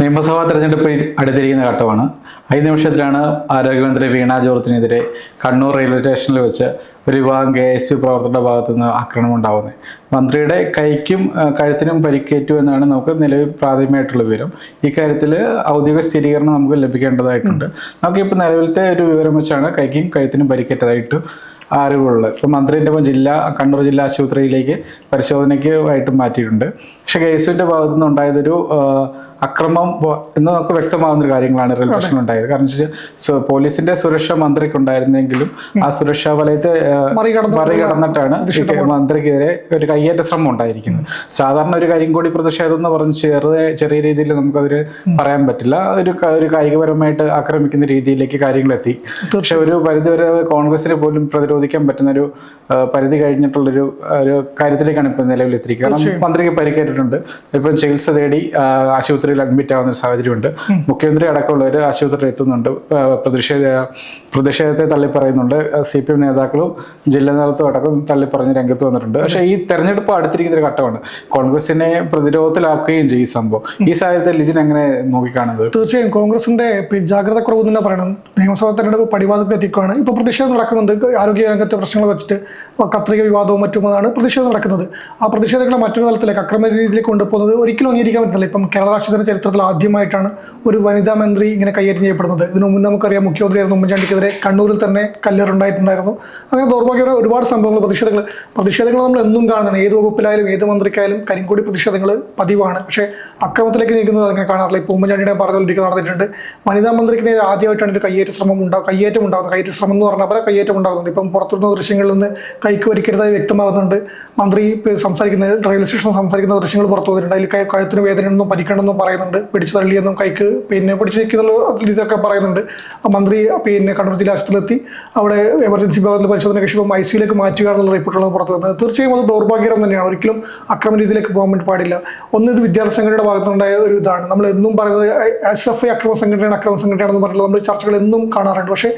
നിയമസഭാ തെരഞ്ഞെടുപ്പ് അടുത്തിരിക്കുന്ന ഘട്ടമാണ്. ഈ നിമിഷത്തിലാണ് ആരോഗ്യമന്ത്രി വീണ ജോർജിനെതിരെ കണ്ണൂർ റെയിൽവേ സ്റ്റേഷനിൽ വെച്ച് ഒരു വിഭാഗം KSU പ്രവർത്തകരുടെ ഭാഗത്തു നിന്ന് ആക്രമണം ഉണ്ടാകുന്നത്. മന്ത്രിയുടെ കൈക്കും കഴുത്തിനും പരിക്കേറ്റു എന്നാണ് നമുക്ക് നിലവിൽ പ്രാഥമികമായിട്ടുള്ള വിവരം. ഇക്കാര്യത്തിൽ ഔദ്യോഗിക സ്ഥിരീകരണം നമുക്ക് ലഭിക്കേണ്ടതായിട്ടുണ്ട്. നമുക്കിപ്പോൾ നിലവിലത്തെ ഒരു വിവരം വെച്ചാണ് കൈക്കും കഴുത്തിനും പരിക്കേറ്റതായിട്ട് അറിവുള്ളത്. ഇപ്പം മന്ത്രിൻ്റെ കണ്ണൂർ ജില്ലാ ആശുപത്രിയിലേക്ക് പരിശോധനയ്ക്ക് ആയിട്ട് മാറ്റിയിട്ടുണ്ട്. പക്ഷേ KSUവിൻ്റെ ഭാഗത്തു നിന്ന് ഉണ്ടായതൊരു അക്രമം എന്ന് നമുക്ക് വ്യക്തമാകുന്ന കാര്യങ്ങളാണ് റെയിൽവേ സ്റ്റേഷനിൽ ഉണ്ടായത്. കാരണം പോലീസിന്റെ സുരക്ഷ മന്ത്രിക്കുണ്ടായിരുന്നെങ്കിലും ആ സുരക്ഷാ വലയത്തെ മറികടന്നിട്ടാണ് മന്ത്രിക്കെതിരെ ഒരു കയ്യേറ്റ ശ്രമം ഉണ്ടായിരിക്കുന്നത്. സാധാരണ ഒരു കരിങ്കൊടി പ്രതിഷേധം എന്ന് പറഞ്ഞ് ചെറിയ രീതിയിൽ നമുക്കതിന് പറയാൻ പറ്റില്ല. ഒരു കായികപരമായിട്ട് ആക്രമിക്കുന്ന രീതിയിലേക്ക് കാര്യങ്ങളെത്തി. പക്ഷെ ഒരു പരിധിവരെ കോൺഗ്രസിനെ പോലും പ്രതിരോധിക്കാൻ പറ്റുന്ന ഒരു പരിധി കഴിഞ്ഞിട്ടുള്ളൊരു കാര്യത്തിലേക്കാണ് ഇപ്പം നിലവിലെത്തിയിരിക്കുക. കാരണം മന്ത്രിക്ക് പരിക്കേറ്റിട്ടുണ്ട്. ഇപ്പം ചികിത്സ തേടി ആശുപത്രിയിൽ അഡ്മിറ്റ് ആവുന്ന ഒരു സാഹചര്യമുണ്ട്. മുഖ്യമന്ത്രി അടക്കമുള്ളവർ ആശുപത്രിയിൽ എത്തുന്നുണ്ട്. പ്രതിഷേധത്തെ തള്ളിപ്പറയുന്നുണ്ട്. CPM നേതാക്കളും ജില്ലാ നേതൃത്വം അടക്കം തള്ളിപ്പറഞ്ഞ് രംഗത്ത് വന്നിട്ടുണ്ട്. പക്ഷേ ഈ തെരഞ്ഞെടുപ്പ് അടുത്തിരിക്കുന്ന ഒരു ഘട്ടമാണ്. കോൺഗ്രസിനെ പ്രതിരോധത്തിലാക്കുകയും ചെയ്യും ഈ സംഭവം. ഈ സാഹചര്യത്തിൽ ലിജിൻ എങ്ങനെ നോക്കിക്കാണുന്നത്? തീർച്ചയായും കോൺഗ്രസിന്റെ ജാഗ്രത കുറവ് തന്നെ പറയണം. നിയമസഭാ തെരഞ്ഞെടുപ്പ് പടിവാദത്തിൽ എത്തിക്കുകയാണ്. ഇപ്പോൾ പ്രതിഷേധം നടക്കുന്നുണ്ട്. ആരോഗ്യ രംഗത്തെ പ്രശ്നങ്ങൾ വെച്ചിട്ട് കത്രിക വിവാദവും മറ്റുമാണ് പ്രതിഷേധം നടക്കുന്നത്. ആ പ്രതിഷേധങ്ങളെ മറ്റൊരു തലത്തിലേക്ക് അക്രമ രീതിയിലേക്ക് കൊണ്ടുപോകുന്നത് ഒരിക്കലും അംഗീകരിക്കാൻ പറ്റില്ല. ഇപ്പം കേരള രാഷ്ട്രീയത്തിന്റെ ചരിത്രത്തിൽ ആദ്യമായിട്ടാണ് ഒരു വനിതാ മന്ത്രി ഇങ്ങനെ കൈയേറ്റം ചെയ്യപ്പെടുന്നത്. ഇതിനു മുന്നേ നമുക്കറിയാം, മുഖ്യമന്ത്രിയായിരുന്നു ഉമ്മൻചാണ്ടിക്കെതിരെ കണ്ണൂരിൽ തന്നെ കല്ലേറുണ്ടായിട്ടുണ്ടായിരുന്നു. അങ്ങനെ ദൗർഭാഗ്യകരമായ ഒരുപാട് സംഭവങ്ങൾ, പ്രതിഷേധങ്ങൾ നമ്മൾ എന്നും കാണുന്നതാണ്. ഏത് വകുപ്പിലായാലും ഏത് മന്ത്രിക്കായാലും കരിങ്കൊടി പ്രതിഷേധങ്ങൾ പതിവാണ്. പക്ഷേ അക്രമത്തിലേക്ക് നീക്കുന്നത് അങ്ങനെ കാണാറില്ല. ഇപ്പോൾ ഉമ്മൻചാണ്ടിയുടെ പറഞ്ഞുകൊണ്ടിരിക്കുക നടന്നിട്ടുണ്ട്. വനിതാ മന്ത്രിക്ക് നേരെ ആദ്യമായിട്ടാണ് ഒരു കയ്യേറ്റ ശ്രമം എന്ന് പറഞ്ഞാൽ പല കയ്യേറ്റം ഉണ്ടാകുന്നുണ്ട്. ഇപ്പം പുറത്തുനിന്ന ദൃശ്യങ്ങളിൽ നിന്ന് കൈക്ക് വരിക്കരുതായി വ്യക്തമാകുന്നുണ്ട്. മന്ത്രി സംസാരിക്കുന്നത് റെയിൽവേ സ്റ്റേഷനിൽ സംസാരിക്കുന്ന ദൃശ്യങ്ങൾ പുറത്തു വന്നിട്ടുണ്ട്. അതിൽ കഴുത്തിന് വേദനയൊന്നും പരിക്കണമെന്നും പറയുന്നുണ്ട്. പിടിച്ചു തള്ളിയെന്നും കൈക്ക് പിടിച്ചു നിൽക്കുന്ന രീതിയൊക്കെ പറയുന്നുണ്ട്. മന്ത്രി കണ്ണൂർ ജില്ലാ ആശുപത്രിയിലെത്തി അവിടെ എമർജൻസി വിഭാഗത്തിൽ പരിശോധന കഴിയുമ്പോൾ ICUലേക്ക് മാറ്റുക എന്നുള്ള റിപ്പോർട്ടുകൾ പുറത്തു വന്നത്. തീർച്ചയായും അത് ദൗർഭാഗ്യം തന്നെയാണ്. ഒരിക്കലും അക്രമ രീതിയിലേക്ക് പോകാൻ വേണ്ടി പാടില്ല. ഇത് വിദ്യാർത്ഥി സംഘടനയുടെ ഭാഗത്തുണ്ടായ ഒരു ഇതാണ്. നമ്മൾ എന്നും പറയുന്നത് SFI അക്രമ സംഘടനയാണെന്ന് പറഞ്ഞിട്ട് നമ്മൾ ചർച്ചകൾ എന്നും കാണാറുണ്ട്. പക്ഷേ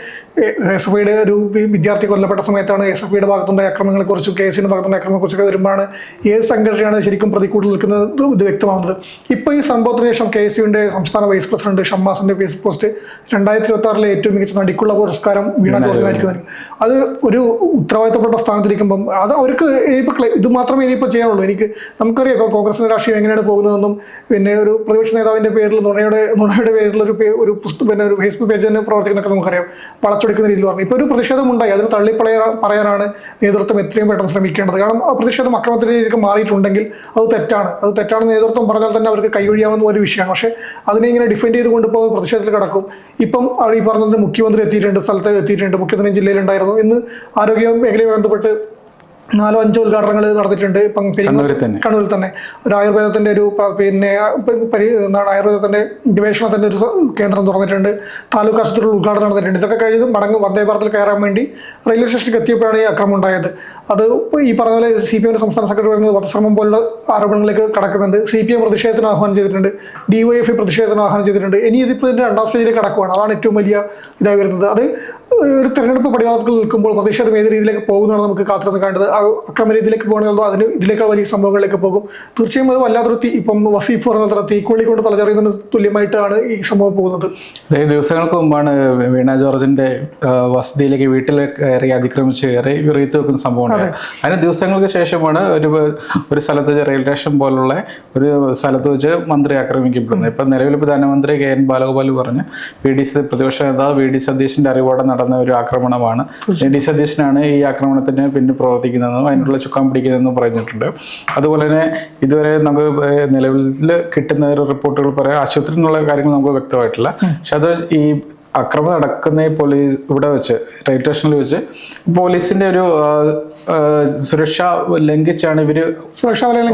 SFIയുടെ ഒരു വിദ്യാർത്ഥി കൊല്ലപ്പെട്ട സമയത്താണ് SFIയുടെ ഭാഗത്തുണ്ടായ അക്രമങ്ങളെക്കുറിച്ചും KSUവിന്റെ ഭാഗത്തുണ്ടായ അക്രമങ്ങളെക്കുറിച്ചൊക്കെ വരുമ്പോഴാണ് ഏത് സംഘടനയാണ് ശരിക്കും പ്രതികൂട്ടിൽ നിൽക്കുന്നത് ഇത് വ്യക്തമാകുന്നത്. ഇപ്പോൾ ഈ സംഭവത്തിന് ശേഷം KSUവിന്റെ സംസ്ഥാന വൈസ് പ്രസിഡന്റ് ഷമ്മാസിന്റെ ഫേസ്ബുക്ക് പോസ്റ്റ് 2026 ഏറ്റവും മികച്ച നടിക്കുള്ള പുരസ്കാരം വീണ ജോർജിനായിരിക്കും. അത് ഒരു ഉത്തരവാദിത്തപ്പെട്ട സ്ഥാനത്തിരിക്കുമ്പം അത് അവർക്ക് ഇനിയിപ്പോൾ ഇത് മാത്രമേ ഇനിയിപ്പോൾ ചെയ്യാനുള്ളൂ. നമുക്കറിയാം ഇപ്പോൾ കോൺഗ്രസിന്റെ രാഷ്ട്രീയം എങ്ങനെയാണ് പോകുന്നതെന്നും ഒരു പ്രതിപക്ഷ നേതാവിന്റെ പേരിൽ നുണയുടെ പേരിൽ ഒരു ഫേസ്ബുക്ക് പേജ് തന്നെ പ്രവർത്തിക്കുന്നതൊക്കെ നമുക്കറിയാം. വളച്ചൊടിക്കുന്ന രീതിയിൽ പറഞ്ഞു. ഇപ്പോൾ ഒരു പ്രതിഷേധം ഉണ്ടായി, അതിന് പറയാനാണ് നേതൃത്വം എത്രയും പെട്ടെന്ന് ശ്രമിക്കേണ്ടത്. കാരണം ആ പ്രതിഷേധം അക്രമത്തിന്റെ രീതിക്ക് മാറിയിട്ടുണ്ടെങ്കിൽ അത് തെറ്റാണ് നേതൃത്വം പറഞ്ഞാൽ തന്നെ അവർക്ക് കൈവഴിയാവുന്ന ഒരു വിഷയമാണ്. പക്ഷേ അതിനെ ഇങ്ങനെ ഡിഫെൻഡ് ചെയ്ത് കൊണ്ടുപോകുന്ന പ്രതിഷേധത്തിൽ കിടക്കും. ഇപ്പം ഈ പറഞ്ഞ മുഖ്യമന്ത്രി സ്ഥലത്ത് എത്തിയിട്ടുണ്ട്. മുഖ്യമന്ത്രി ജില്ലയിലുണ്ടായിരുന്നു. ഇന്ന് ആരോഗ്യ മേഖലയുമായി ബന്ധപ്പെട്ട് 4-5 ഉദ്ഘാടനങ്ങൾ നടന്നിട്ടുണ്ട്. ഇപ്പം കണ്ണൂരിൽ തന്നെ ഒരു ആയുർവേദത്തിന്റെ ആയുർവേദത്തിന്റെ ഗവേഷണത്തിന്റെ ഒരു കേന്ദ്രം തുറന്നിട്ടുണ്ട്. താലൂക്ക് ആശുപത്രിയിൽ ഉദ്ഘാടനം നടന്നിട്ടുണ്ട്. ഇതൊക്കെ കഴിഞ്ഞ് വന്ദേ ഭാരതിൽ കയറാൻ വേണ്ടി റെയിൽവേ സ്റ്റേഷനിലേക്ക് എത്തിയപ്പോഴാണ് ഈ അക്രമം ഉണ്ടായത്. അത് ഈ പറഞ്ഞ പോലെ CPM സംസ്ഥാന സെക്രട്ടറി പറയുന്നത് വധശ്രമം പോലുള്ള ആരോപണങ്ങളിലേക്ക് കടക്കുന്നുണ്ട്. CPM പ്രതിഷേധത്തിന് ആഹ്വാനം ചെയ്തിട്ടുണ്ട്. DYFI പ്രതിഷേധത്തിന് ആഹ്വാനം ചെയ്തിട്ടുണ്ട്. ഇനി ഇതിപ്പോൾ ഇതിന്റെ 2ാം സ്റ്റേജിലേക്ക് കടക്കുകയാണ്. അതാണ് ഏറ്റവും വലിയ ഇതായി വരുന്നത്. അത് ഒരു തെരഞ്ഞെടുപ്പ് പടിവാദത്തിൽ നിൽക്കുമ്പോൾ പ്രതിഷേധം ഏത് രീതിയിലേക്ക് പോകുന്നതാണ് നമുക്ക് കാത്തിരുന്ന് കണ്ടത്. അക്രമ രീതിയിലേക്ക് പോകണമെന്നോ ഇതിലേക്കാൾ വലിയ സംഭവങ്ങളിലേക്ക് പോകും. തീർച്ചയായും അത് വല്ലാത്തൊരു ഇപ്പം വസീഫ് പറഞ്ഞ തീക്കൊള്ളി കൊണ്ട് തലചെറിയുന്നതിന് തുല്യമായിട്ടാണ് ഈ സംഭവം പോകുന്നത്. ദിവസങ്ങൾക്ക് മുമ്പാണ് വീണ ജോർജിന്റെ വസതിയിലേക്ക് വീട്ടിൽ കയറി അതിക്രമിച്ച് കയറി റീത്ത് വെക്കുന്ന സംഭവം. അതിന് ദിവസങ്ങൾക്ക് ശേഷമാണ് ഒരു സ്ഥലത്ത് വെച്ച് റെയിൽവേ സ്റ്റേഷൻ പോലുള്ള ഒരു സ്ഥലത്ത് വെച്ച് മന്ത്രി ആക്രമിക്കപ്പെടുന്നത്. ഇപ്പം നിലവിൽ പ്രധാനമന്ത്രി KN ബാലഗോപാൽ പറഞ്ഞ് പ്രതിപക്ഷ നേതാവ് VD സതീശന്റെ അറിവോടെ നടന്ന ഒരു ആക്രമണമാണ്. VD സതീശനാണ് ഈ ആക്രമണത്തിന് പിന്നിൽ പ്രവർത്തിക്കുന്നതെന്നും അതിനുള്ള ചുക്കാൻ പിടിക്കുന്നതെന്നും പറഞ്ഞിട്ടുണ്ട്. അതുപോലെ തന്നെ ഇതുവരെ നമുക്ക് നിലവിൽ കിട്ടുന്ന റിപ്പോർട്ടുകൾ പറയാം, ആശുപത്രി എന്നുള്ള കാര്യങ്ങൾ നമുക്ക് വ്യക്തമായിട്ടില്ല. പക്ഷെ അത് ഈ അക്രമം നടക്കുന്ന പോലീസ് ഇവിടെ വെച്ച് റെയിൽവേ സ്റ്റേഷനിൽ വെച്ച് പോലീസിന്റെ ഒരു സുരക്ഷ ലംഘിച്ചാണ് ഇവര്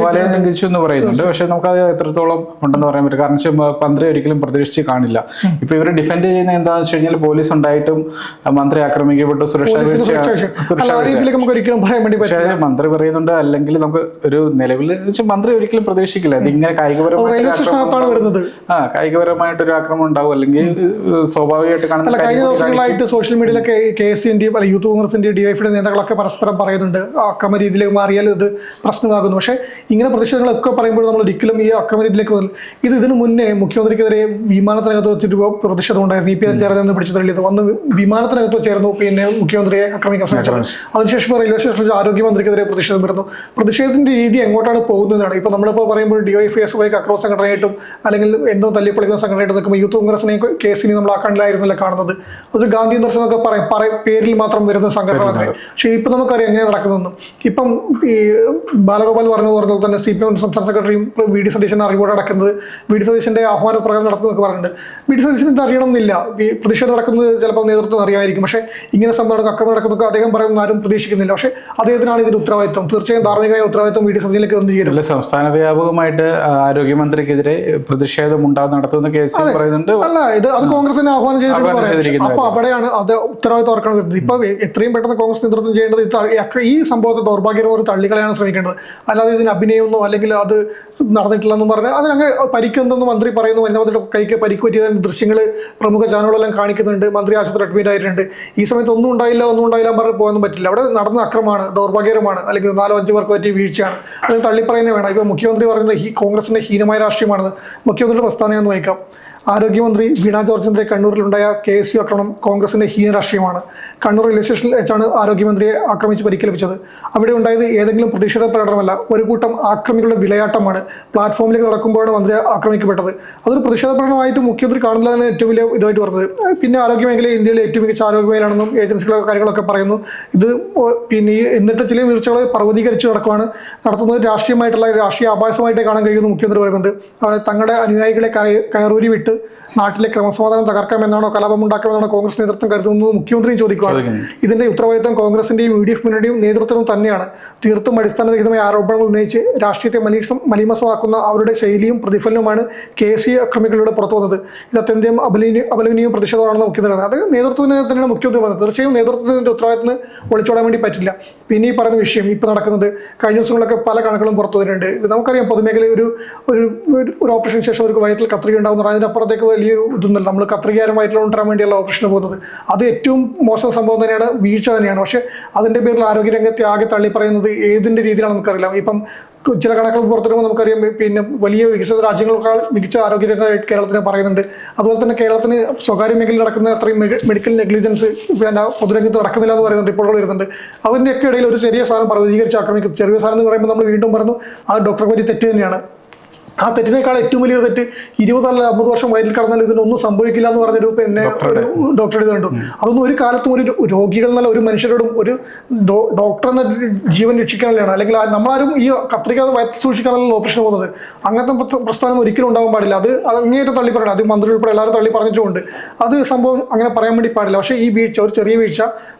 വലയം ലംഘിച്ചു എന്ന് പറയുന്നുണ്ട്. പക്ഷെ നമുക്കത് എത്രത്തോളം ഉണ്ടെന്ന് പറയാൻ പറ്റും. കാരണം മന്ത്രി ഒരിക്കലും പ്രതീക്ഷിച്ച് കാണില്ല. ഇപ്പൊ ഇവര് ഡിഫെൻഡ് ചെയ്യുന്ന എന്താണെന്ന് വെച്ച് കഴിഞ്ഞാൽ പോലീസ് ഉണ്ടായിട്ടും മന്ത്രി ആക്രമിക്കപ്പെട്ടു, പക്ഷേ മന്ത്രി പറയുന്നുണ്ട് അല്ലെങ്കിൽ നമുക്ക് ഒരു നിലവിൽ മന്ത്രി ഒരിക്കലും പ്രതീക്ഷിക്കില്ല ഇതിങ്ങനെ കായികപരമായിട്ടൊരു ആക്രമണം ഉണ്ടാവും അല്ലെങ്കിൽ സ്വാഭാവികമായിട്ട് കാണുന്ന. കഴിഞ്ഞ ദിവസങ്ങളായിട്ട് സോഷ്യൽ മീഡിയയിലൊക്കെ KSUവിന്റെയും യൂത്ത് കോൺഗ്രസിന്റെയും DYFIയുടെ നേതാക്കളൊക്കെ പരസ്പരം പറയുന്നുണ്ട് അക്രമ രീതിയിലേക്ക് മാറിയാൽ ഇത് പ്രശ്നമാകുന്നു. പക്ഷേ ഇങ്ങനെ പ്രതിഷേധങ്ങളൊക്കെ പറയുമ്പോൾ നമ്മൾ ഒരിക്കലും ഈ അക്രമത്തിലേക്ക് വന്നു. ഇതിനു മുന്നേ മുഖ്യമന്ത്രിക്കെതിരെ വിമാനത്തിനകത്ത് വെച്ചിട്ട് പ്രതിഷേധം ഉണ്ടായിരുന്നു. ഇ പി ചേർന്ന് പിടിച്ചു തള്ളിയത് വന്ന് വിമാനത്തിനകത്ത് ചേർന്നു, പിന്നെ മുഖ്യമന്ത്രിയെ ആക്രമിക്കാൻ ശ്രമിച്ചത്. അതിനുശേഷം റെയിൽവേ സ്റ്റേഷനിൽ ആരോഗ്യമന്ത്രിക്കെതിരെ പ്രതിഷേധം വരുന്നു. പ്രതിഷേധത്തിന്റെ രീതി എങ്ങോട്ടാണ് പോകുന്നതാണ്. ഇപ്പൊ നമ്മളിപ്പോൾ പറയുമ്പോൾ DYFI അക്രമ സംഘടനയായിട്ടും അല്ലെങ്കിൽ എന്തോ തല്ലിപ്പൊളിക്കുന്ന സംഘടനയായിട്ട് നിൽക്കുമ്പോൾ യൂത്ത് കോൺഗ്രസിനെയും കേസിനെയും നമ്മൾ ആ കണ്ണിലായിരുന്നില്ല കാണുന്നത്. അതൊരു ഗാന്ധി ദർശനമൊക്കെ പേരിൽ മാത്രം വരുന്ന സംഘടന മാത്രമേ. പക്ഷേ ഇപ്പം നമുക്കറിയാം എങ്ങനെ നടക്കുന്നതെന്നും. ഇപ്പം ഈ ബാലഗോപാൽ പറഞ്ഞതുപോലെ തന്നെ CPM സംസ്ഥാന സെക്രട്ടറിയും VD സതീശൻ അറിവോടെ നടക്കുന്നത്, VD സതീശന്റെ ആഹ്വാന പ്രകാരം നടത്തുന്നതൊക്കെ പറഞ്ഞിട്ടുണ്ട്. VD സതീശൻ ഇത് അറിയണമെന്നില്ല. ഈ പ്രതിഷേധം നടക്കുന്നത് ചിലപ്പോൾ നേതൃത്വം അറിയാമായിരിക്കും. പക്ഷേ ഇങ്ങനെ സംഭവം അക്രമം നടക്കുന്നതൊക്കെ അദ്ദേഹം പറയുന്ന ആരും പ്രതീക്ഷിക്കുന്നില്ല. പക്ഷേ അദ്ദേഹത്തിനാണ് ഇതിന്റെ ഉത്തരവാദിത്വം. തീർച്ചയായും ധാർമ്മികമായ ഉത്തരവാദിത്വം VD സതീശനിലേക്ക് വന്നു ചേരും. സംസ്ഥാന വ്യാപകമായിട്ട് ആരോഗ്യമന്ത്രിക്കെതിരെ പ്രതിഷേധം നടത്തുന്ന കേസ് പറയുന്നുണ്ട്. അല്ല, അത് കോൺഗ്രസിനെ ആഹ്വാനം ചെയ്തിട്ടുണ്ട്. അപ്പൊ അവിടെയാണ് അത് ഉത്തരവാദിത്വം ഓർക്കണം വരുന്നത്. ഇപ്പൊ എത്രയും പെട്ടെന്ന് കോൺഗ്രസ് നേതൃത്വം ചെയ്യേണ്ടത് ഈ സംഭവത്തെ ദൗർഭാഗ്യപൂർവ്വം തള്ളിക്കളയാണ് ശ്രമിക്കേണ്ടത്. അല്ലാതെ ഇതിന് അഭിനയമൊന്നോ അല്ലെങ്കിൽ അത് നടന്നിട്ടില്ലെന്നും പറഞ്ഞാൽ അതിനങ്ങനെ പരിക്കെന്തെന്ന് മന്ത്രി പറയുന്നു. വനിതാമന്ത്രിയുടെ കൈക്ക് പരിക്ക് പറ്റിയതിന്റെ ദൃശ്യങ്ങൾ പ്രമുഖ ചാനലുകളെല്ലാം കാണിക്കുന്നുണ്ട്. മന്ത്രി ആശുപത്രി അഡ്മിറ്റ് ആയിട്ടുണ്ട്. ഈ സമയത്ത് ഒന്നും ഉണ്ടായില്ല പറഞ്ഞ് പോകാനും പറ്റില്ല. അവിടെ നടന്ന അക്രമമാണ്, ദൗർഭാഗ്യകരമാണ്, അല്ലെങ്കിൽ 4-5 പേർക്ക് പറ്റിയ വീഴ്ചയാണ്. അത് തള്ളിപ്പറയുന്നേ വേണം. ഇപ്പൊ മുഖ്യമന്ത്രി പറയുന്നത് ഈ കോൺഗ്രസിന്റെ ഹീനമായ രാഷ്ട്രീയമാണെന്ന് മുഖ്യമന്ത്രിയുടെ പ്രസ്താവനയെന്ന് വായിക്കാം. ആരോഗ്യമന്ത്രി വീണ ജോർജിന്റെ കണ്ണൂരിലുണ്ടായ KSU ആക്രമണം കോൺഗ്രസിന്റെ ഹീന രാഷ്ട്രീയമാണ്. കണ്ണൂർ റെയിൽവേ സ്റ്റേഷനിൽ വെച്ചാണ് ആരോഗ്യമന്ത്രിയെ ആക്രമിച്ച് പരിക്കേൽപ്പിച്ചത്. അവിടെ ഉണ്ടായത് ഏതെങ്കിലും പ്രതിഷേധ പ്രകടനമല്ല, ഒരു കൂട്ടം ആക്രമികളുടെ വിളയാട്ടമാണ്. പ്ലാറ്റ്ഫോമിലേക്ക് നടക്കുമ്പോഴാണ് മന്ത്രി ആക്രമിക്കപ്പെട്ടത്. അതൊരു പ്രതിഷേധ പ്രകടനമായിട്ട് മുഖ്യമന്ത്രി കാണുന്നതാണ് ഏറ്റവും വലിയ ഇതായിട്ട് പറഞ്ഞത്. പിന്നെ ആരോഗ്യമേഖല ഇന്ത്യയിലെ ഏറ്റവും മികച്ച ആരോഗ്യമേഖലയാണെന്നും ഏജൻസികളൊക്കെ കാര്യങ്ങളൊക്കെ പറയുന്നു. ഇത് പിന്നെ എന്നിട്ട് ചില വീഴ്ചകളെ പർവ്വതീകരിച്ച് നടത്തുന്നത് രാഷ്ട്രീയ ആഭാസമായിട്ട് കാണാൻ കഴിയുമെന്ന് മുഖ്യമന്ത്രി പറയുന്നുണ്ട്. അവിടെ തങ്ങളുടെ അനുയായികളെ കയറൂരി വിട്ട് നാട്ടിലെ ക്രമസമാധാനം തകർക്കാമെന്നാണോ കലാപമുണ്ടാക്കാമെന്നാണോ കോൺഗ്രസ് നേതൃത്വം കരുതുന്നത് മുഖ്യമന്ത്രിയും ചോദിക്കുകയാണ്. ഇതിന്റെ ഉത്തരവാദിത്തം കോൺഗ്രസിന്റെയും UDF മുന്നണിയും നേതൃത്വവും തന്നെയാണ്. തീർത്തും അടിസ്ഥാനരഹിതമായ ആരോപണങ്ങൾ ഉന്നയിച്ച് രാഷ്ട്രീയത്തെ മലീമസമാക്കുന്ന അവരുടെ ശൈലിയും പ്രതിഫലനവുമാണ് KSU അക്രമികളിലൂടെ പുറത്തു വന്നത്. ഇത് അത്യന്തം അപലപനീയവും പ്രതിഷേധമാണെന്ന് മുഖ്യമന്ത്രി പറഞ്ഞത്. അത് നേതൃത്വത്തിന് തന്നെയാണ് മുഖ്യമന്ത്രി പറഞ്ഞത്. തീർച്ചയായും നേതൃത്വത്തിന്റെ ഉത്തരവാദിത്തത്തിന് ഒളിച്ചോടാൻ വേണ്ടി പറ്റില്ല. പിന്നെ ഈ പറയുന്ന വിഷയം ഇപ്പോൾ നടക്കുന്നത് കഴിഞ്ഞ ദിവസങ്ങളിലൊക്കെ പല കണക്കുകളും പുറത്തു വരുന്നുണ്ട്. നമുക്കറിയാം പൊതുമേഖലയിൽ ഒരു ഓപ്പറേഷൻ ശേഷം അവർക്ക് വയറ്റിൽ കത്രിക ഉണ്ടാകുന്ന അതിനപ്പുറത്തേക്ക് വലിയൊരു ഇതൊന്നുമില്ല. നമ്മൾ കത്രികാരം വയറ്റിൽ കൊണ്ടുവരാൻ വേണ്ടിയുള്ള ഓപ്പറേഷന് പോകുന്നത് അത് ഏറ്റവും മോശം സംഭവം തന്നെയാണ്, വീഴ്ച തന്നെയാണ്. പക്ഷേ അതിന്റെ പേരിൽ ആരോഗ്യരംഗത്തെ ആകെ തള്ളി പറയുന്നത് ഏതിന്റെ രീതിയിലാണ് നമുക്കറിയില്ല. ഇപ്പം ചില കണക്കുകൾ പുറത്തിടുമ്പോൾ നമുക്കറിയാം പിന്നെ വലിയ വികസിത രാജ്യങ്ങളെക്കാൾ മികച്ച ആരോഗ്യരംഗമായിട്ട് കേരളത്തിനെ പറയുന്നുണ്ട്. അതുപോലെ തന്നെ കേരളത്തിന് സ്വകാര്യ മേഖലയിൽ നടക്കുന്ന അത്രയും മെഡിക്കൽ നെഗ്ലിജൻസ് പിന്നെ പൊതുരംഗത്ത് നടക്കുന്നില്ല എന്ന് പറയുന്ന റിപ്പോർട്ടുകൾ വരുന്നുണ്ട്. അതിൻ്റെയൊക്കെ ഇടയിൽ ഒരു ചെറിയ സാധനം പർവ്വതീകരിച്ച് ആക്രമിക്കും. ചെറിയ സാധനം എന്ന് പറയുമ്പോൾ നമ്മൾ വീണ്ടും പറഞ്ഞു അത് ഡോക്ടറെ പറ്റി തെറ്റ് തന്നെയാണ്. ആ തെറ്റിനേക്കാൾ ഏറ്റവും വലിയൊരു തെറ്റ് 20 അല്ല 50 വർഷം വയറ്റിൽ കടന്നാൽ ഇതിനൊന്നും സംഭവിക്കില്ല എന്ന് പറഞ്ഞൊരു പിന്നെ ഒരു ഡോക്ടർ കണ്ടു. അതൊന്നും ഒരു കാലത്തും ഒരു രോഗികൾ എന്നല്ല ഒരു മനുഷ്യരോടും ഒരു ഡോക്ടർ എന്ന ജീവൻ രക്ഷിക്കാനല്ലാണ്, അല്ലെങ്കിൽ നമ്മളാരും ഈ കത്രിക വയറ്റിൽ സൂക്ഷിക്കാനല്ല ഓപ്പറേഷൻ പോകുന്നത്. അങ്ങനത്തെ പ്രസ്ഥാനം ഒരിക്കലും ഉണ്ടാവാൻ പാടില്ല. അത് അങ്ങേയറ്റം തള്ളി പറയണം. അത് മന്ത്രി ഉൾപ്പെടെ എല്ലാവരും തള്ളി പറഞ്ഞിട്ടുമുണ്ട്. അത് സംഭവം അങ്ങനെ പറയാൻ വേണ്ടി പാടില്ല. പക്ഷേ ഈ വീഴ്ച, ഒരു ചെറിയ വീഴ്ച,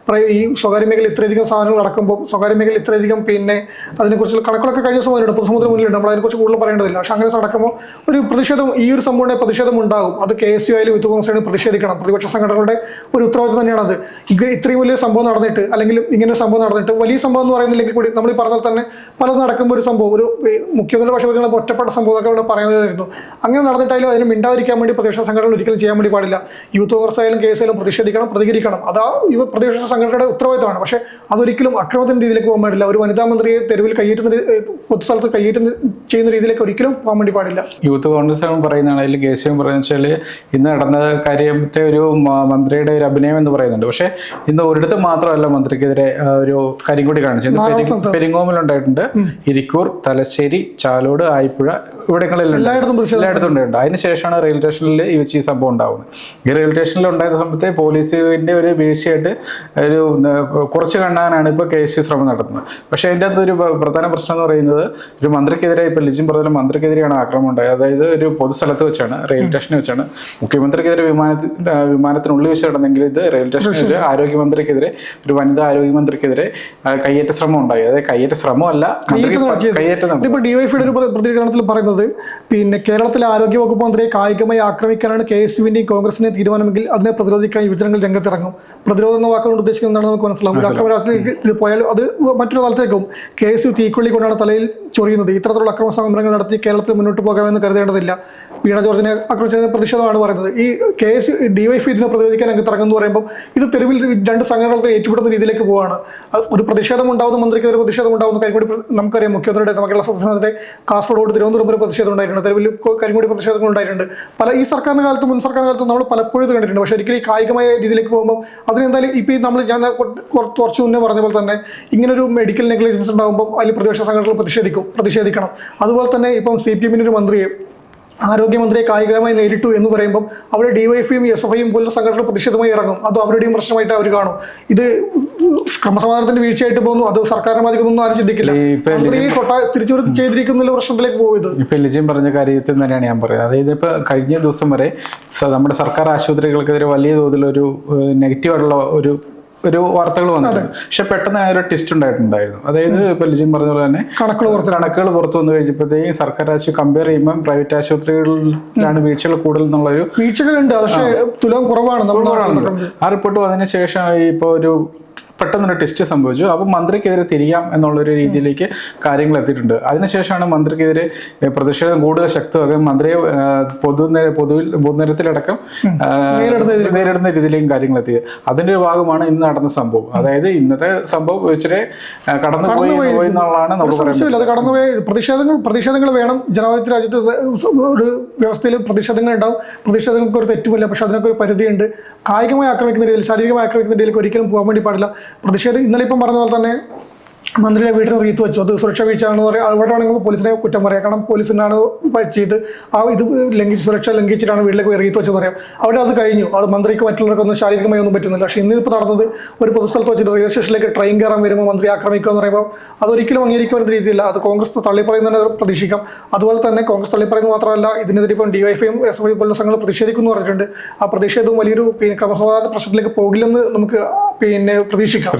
ഈ സ്വകാര്യ മേഖല ഇത്രയധികം സാധനങ്ങൾ നടക്കുമ്പോൾ സ്വകാര്യ മേഖല ഇത്രയധികം പിന്നെ അതിനെക്കുറിച്ചുള്ള കണക്കുകളൊക്കെ കഴിഞ്ഞ ദിവസം വന്നിട്ടുണ്ട്, പൊതുസമുദ്രം മുന്നിലുണ്ട്. നമ്മൾ അതിനെക്കുറിച്ച് കൂടുതൽ പറയേണ്ടതില്ല. പക്ഷേ അങ്ങനെ നടക്കുമ്പോൾ ഒരു പ്രതിഷേധം, ഈ ഒരു സംഭവം പ്രതിഷേധം ഉണ്ടാകും. അത് KSU ആയാലും യൂത്ത് കോൺഗ്രസ് പ്രതിഷേധിക്കണം. പ്രതിപക്ഷ സംഘടനകളുടെ ഒരു ഉത്തരവാദിത്വം തന്നെയാണ് അത്. ഇത്രയും വലിയ സംഭവം നടന്നിട്ട് അല്ലെങ്കിൽ ഇങ്ങനെ ഒരു സംഭവം നടന്നിട്ട് വലിയ സംഭവം എന്ന് പറയുന്നില്ലെങ്കിൽ കൂടി നമ്മൾ ഈ പറഞ്ഞാൽ തന്നെ പലത് നടക്കുമ്പോൾ ഒരു സംഭവം ഒരു മുഖ്യമന്ത്രി പക്ഷേ ഒറ്റപ്പെട്ട സംഭവം ഒക്കെ ഇവിടെ പറയുന്നതായിരുന്നു. അങ്ങനെ നടന്നിട്ടായാലും അതിന് മിണ്ടാതിരിക്കാൻ വേണ്ടി പ്രതിപക്ഷ സംഘടന ഒരിക്കലും ചെയ്യാൻ വേണ്ടി പാടില്ല. യൂത്ത് കോൺഗ്രസ് ആയാലും KSU ആയാലും പ്രതിഷേധിക്കണം, പ്രതികരിക്കണം. അതാ ഈ പ്രതിപക്ഷ സംഘടനയുടെ ഉത്തരവാദിത്തമാണ്. പക്ഷേ അതൊരിക്കലും അക്രമത്തിന്റെ രീതിയിലേക്ക് പോകാൻ പാടില്ല. ഒരു വനിതാ മന്ത്രിയെ തെരുവിൽ പൊതുസ്ഥലത്ത് കയ്യേറ്റം ചെയ്യുന്ന രീതിയിലേക്ക് ഒരിക്കലും പോകാൻ വേണ്ടി പാടില്ല. യൂത്ത് കോൺഗ്രസ് പറയുന്നതാണ്, അതിൽ KSU പറയുന്നത് വെച്ചാൽ ഇന്ന് നടന്ന കാര്യത്തെ ഒരു മന്ത്രിയുടെ ഒരു അഭിനയം എന്ന് പറയുന്നുണ്ട്. പക്ഷേ ഇന്ന് ഒരിടത്ത് മാത്രമല്ല മന്ത്രിക്കെതിരെ ഒരു കാര്യം കൂടി കാണിച്ചത്. പെരിങ്ങോമിലുണ്ടായിട്ടുണ്ട്, ഇരിക്കൂർ, തലശ്ശേരി, ചാലോട്, ആയിപ്പുഴ, ഇവിടങ്ങളിൽ എല്ലായിടത്തും ഉണ്ടായിട്ടുണ്ട്. അതിനുശേഷമാണ് റെയിൽവേ സ്റ്റേഷനിൽ ഈ സംഭവം ഉണ്ടാകുന്നത്. ഈ റെയിൽവേ സ്റ്റേഷനിൽ ഉണ്ടായ സമയത്ത് പോലീസിന്റെ ഒരു വീഴ്ചയായിട്ട് ഒരു കുറച്ച് കാണാനാണ് ഇപ്പോൾ KSU ശ്രമം നടത്തുന്നത്. പക്ഷേ അതിൻ്റെ അകത്ത് ഒരു പ്രധാന പ്രശ്നം എന്ന് പറയുന്നത് ഒരു മന്ത്രിക്കെതിരെ, ഇപ്പോൾ ലിജിൻ പറഞ്ഞ മന്ത്രിക്കെതിരെയാണ് ആക്രമണം ഉണ്ടായത്. അതായത് ഒരു പൊതുസ്ഥലത്ത് വെച്ചാണ്, റെയിൽവേ സ്റ്റേഷനിൽ വെച്ചാണ്. മുഖ്യമന്ത്രിക്കെതിരെ വിമാനത്തിനുള്ളിൽ വെച്ച് നടന്നെങ്കിൽ ഇത് റെയിൽവേ സ്റ്റേഷനിൽ വെച്ച് ആരോഗ്യമന്ത്രിക്കെതിരെ, ഒരു വനിതാ ആരോഗ്യമന്ത്രിക്കെതിരെ കയ്യേറ്റ ശ്രമം ഉണ്ടായി. അതായത് കയ്യേറ്റ ശ്രമമല്ല, കയ്യേറ്റം. ഇപ്പോൾ DYFIയുടെ ഒരു പ്രതികരണത്തിൽ പറയുന്നത് പിന്നെ കേരളത്തിലെ ആരോഗ്യവകുപ്പ് മന്ത്രിയെ കായികമായി ആക്രമിക്കാനാണ് KSUവിന്റെയും കോൺഗ്രസിന്റെയും തീരുമാനമെങ്കിൽ അതിനെ പ്രതിരോധിക്കാൻ യുവജനങ്ങൾ രംഗത്തിറങ്ങും. പ്രതിരോധം എന്ന വാക്കുകൊണ്ട് ഉദ്ദേശിക്കുന്നത് എന്താണെന്ന് നമുക്ക് മനസ്സിലാവും. അക്രമരാഷ്ട്രീയത്തിൽ ഇത് പോയാൽ അത് മറ്റൊരു കാലത്തേക്കും KSU തീക്കൊള്ളി കൊണ്ടാണ് തലയിൽ ചൊറിയുന്നത്. ഇത്തരത്തിലുള്ള അക്രമ സമരങ്ങൾ നടത്തി കേരളത്തിൽ മുന്നോട്ട് പോകാമെന്ന് കരുതേണ്ടതില്ല. വീണ ജോർജിനെ ആക്രമിച്ചതിന് പ്രതിഷേധമാണ് പറയുന്നത്. ഈ DYFI ഇതിനെ പ്രതിരോധിക്കാൻ രംഗത്ത് ഇറങ്ങുന്നു പറയുമ്പോൾ ഇത് തെരുവിൽ രണ്ട് സംഘടനകൾക്ക് ഏറ്റുപെടുന്ന രീതിയിലേക്ക് പോവുകയാണ്. ഒരു പ്രതിഷേധം ഉണ്ടാകുന്ന, മന്ത്രിക്കെതിരെ പ്രതിഷേധം ഉണ്ടാകുന്ന. കരിങ്കൊടി നമുക്കറിയാം, മുഖ്യമന്ത്രിയുടെ കേരള സംസ്ഥാനത്തെ കാസർഗോഡ്, തിരുവനന്തപുരം വരെ പ്രതിഷേധം ഉണ്ടായിട്ടുണ്ട്. തെരുവിൽ കരിങ്കൊടി പ്രതിഷേധങ്ങൾ ഉണ്ടായിട്ടുണ്ട്. ഈ സർക്കാരിന്റെ കാലത്തും മുൻ സർക്കാരിന്റെ കാലത്തും നമ്മൾ പലപ്പോഴും ഇത് കണ്ടിട്ടുണ്ട്. പക്ഷേ ഒരിക്കലും ഈ കായികമായ രീതിയിലേക്ക് പോകുമ്പോൾ അതിനെന്തായാലും ഇപ്പം ഞാൻ കുറച്ച് മുന്നേ പറഞ്ഞ പോലെ തന്നെ ഇങ്ങനൊരു മെഡിക്കൽ നെഗ്ലിജൻസ് ഉണ്ടാകുമ്പോൾ അതിൽ പ്രതിപക്ഷ സംഘടനകൾ പ്രതിഷേധിക്കണം. അതുപോലെ തന്നെ ഇപ്പം CPM ഒരു മന്ത്രിയെ, ആരോഗ്യമന്ത്രിയെ കായികമായി നേരിട്ടു എന്ന് പറയുമ്പോൾ അവിടെ DYFIയും SFIയും പോലുള്ള സംഘടനകൾ പ്രതിഷേധമായി ഇറങ്ങും. അത് അവരുടെയും പ്രശ്നമായിട്ട് അവർ കാണും. ഇത് ക്രമസമാധാനത്തിന്റെ വീഴ്ചയായിട്ട് പോകുന്നു. അത് സർക്കാരിനെ ബാധിക്കുന്നൊന്നും ആരും ചിന്തിക്കില്ല. തിരിച്ചു ചെയ്തിരിക്കുന്ന പ്രശ്നത്തിലേക്ക് പോകുന്നത്. ഇപ്പൊ ലിജിൻ പറഞ്ഞ കാര്യത്തിൽ തന്നെയാണ് ഞാൻ പറയുന്നത്. അതായത് ഇപ്പൊ കഴിഞ്ഞ ദിവസം വരെ നമ്മുടെ സർക്കാർ ആശുപത്രികൾക്കെതിരെ വലിയ തോതിലൊരു നെഗറ്റീവായിട്ടുള്ള ഒരു വാർത്തകൾ വന്നിട്ടുണ്ട്. പക്ഷെ പെട്ടെന്ന് ഒരു ട്വിസ്റ്റ് ഉണ്ടായിട്ടുണ്ടായിരുന്നു. അതായത് ഇപ്പൊ ലിജിൻ പറഞ്ഞ പോലെ തന്നെ കണക്കുകൾ പുറത്തു വന്നു കഴിഞ്ഞപ്പോഴത്തേക്കും സർക്കാർ ആശുപത്രി കമ്പയർ ചെയ്യുമ്പോൾ പ്രൈവറ്റ് ആശുപത്രികളിലാണ് വീഴ്ചകൾ കൂടുതൽ എന്നുള്ളൊരു വീഴ്ചകളുണ്ട്. പക്ഷേ തുലം കുറവാണ്. ആ റിപ്പോർട്ട് വന്നതിന് ശേഷം ഇപ്പോൾ ഒരു പെട്ടെന്നൊരു ടെസ്റ്റ് സംഭവിച്ചു. അപ്പം മന്ത്രിക്കെതിരെ തിരിയാം എന്നുള്ളൊരു രീതിയിലേക്ക് കാര്യങ്ങൾ എത്തിയിട്ടുണ്ട്. അതിനുശേഷമാണ് മന്ത്രിക്കെതിരെ പ്രതിഷേധം കൂടുതൽ ശക്തമാകുകയും മന്ത്രിയെ പൊതുനിരത്തിലടക്കം നേരിടുന്ന രീതിയിലേക്കും കാര്യങ്ങൾ എത്തിയത്. അതിന്റെ ഒരു ഭാഗമാണ് ഇന്ന് നടന്ന സംഭവം. അതായത് ഇന്നത്തെ സംഭവം ഇച്ചിരി കടന്നുപോയി എന്നുള്ളതാണ് നമുക്ക് പറയുന്നത്. അത് കടന്നുപോയി. പ്രതിഷേധങ്ങൾ വേണം. ജനാധിപത്യ രാജ്യത്ത് ഒരു വ്യവസ്ഥയിൽ പ്രതിഷേധങ്ങൾ ഉണ്ടാവും. പ്രതിഷേധങ്ങൾക്ക് ഒരു തെറ്റുമില്ല. പക്ഷെ അതിനൊക്കെ ഒരു പരിധിയുണ്ട്. കായികമായി ആക്രമിക്കുന്ന രീതിയിൽ, ശാരീരികമായി ആക്രമിക്കുന്ന രീതിയിലേക്ക് ഒരിക്കലും പോകാൻ വേണ്ടി പാടില്ല. പ്രതിഷേധം ഇന്നലെ ഇപ്പം പറഞ്ഞ പോലെ തന്നെ മന്ത്രിയുടെ വീട്ടിൽ റീത്ത് വെച്ചു. അത് സുരക്ഷാ വീഴ്ചയാണെന്ന് പറയാം. അവിടെ വേണമെങ്കിൽ പോലീസിനെ കുറ്റം പറയാം. കാരണം പോലീസിനാണ് ചെയ്ത് സുരക്ഷ ലംഘിച്ചിട്ടാണ് വീട്ടിലേക്ക് റീത്ത് വെച്ചെന്ന് പറയാം. അവിടെ അത് കഴിഞ്ഞു. അത് മന്ത്രിക്ക് മറ്റുള്ളവർക്കൊന്നും ശാരീരികമായി ഒന്നും പറ്റുന്നില്ല. പക്ഷേ ഇന്നിപ്പോൾ നടന്നത് ഒരു പൊതുസ്ഥലത്ത് വെച്ചിട്ട് റെയിൽവേ സ്റ്റേഷനിലേക്ക് ട്രെയിൻ കയറാൻ വരുമ്പോൾ മന്ത്രി ആക്രമിക്കുക എന്ന് പറയുമ്പോൾ അതൊരിക്കലും അംഗീകരിക്കുന്ന രീതിയില്ല. അത് കോൺഗ്രസ് തള്ളിപ്പറയുന്നതിനെ പ്രതീക്ഷിക്കാം. അതുപോലെ തന്നെ കോൺഗ്രസ് തള്ളിപ്പറയുന്നത് മാത്രമല്ല, ഇതിനെതിരെ ഇപ്പം DYFIയും SFI പോലുള്ള സംഘങ്ങൾ പ്രതിഷേധിക്കുന്നു പറഞ്ഞിട്ടുണ്ട്. ആ പ്രതിഷേധവും വലിയൊരു ക്രമസമാധാന പ്രശ്നത്തിലേക്ക് പോകില്ലെന്ന് നമുക്ക് പ്രതീക്ഷിക്കാം.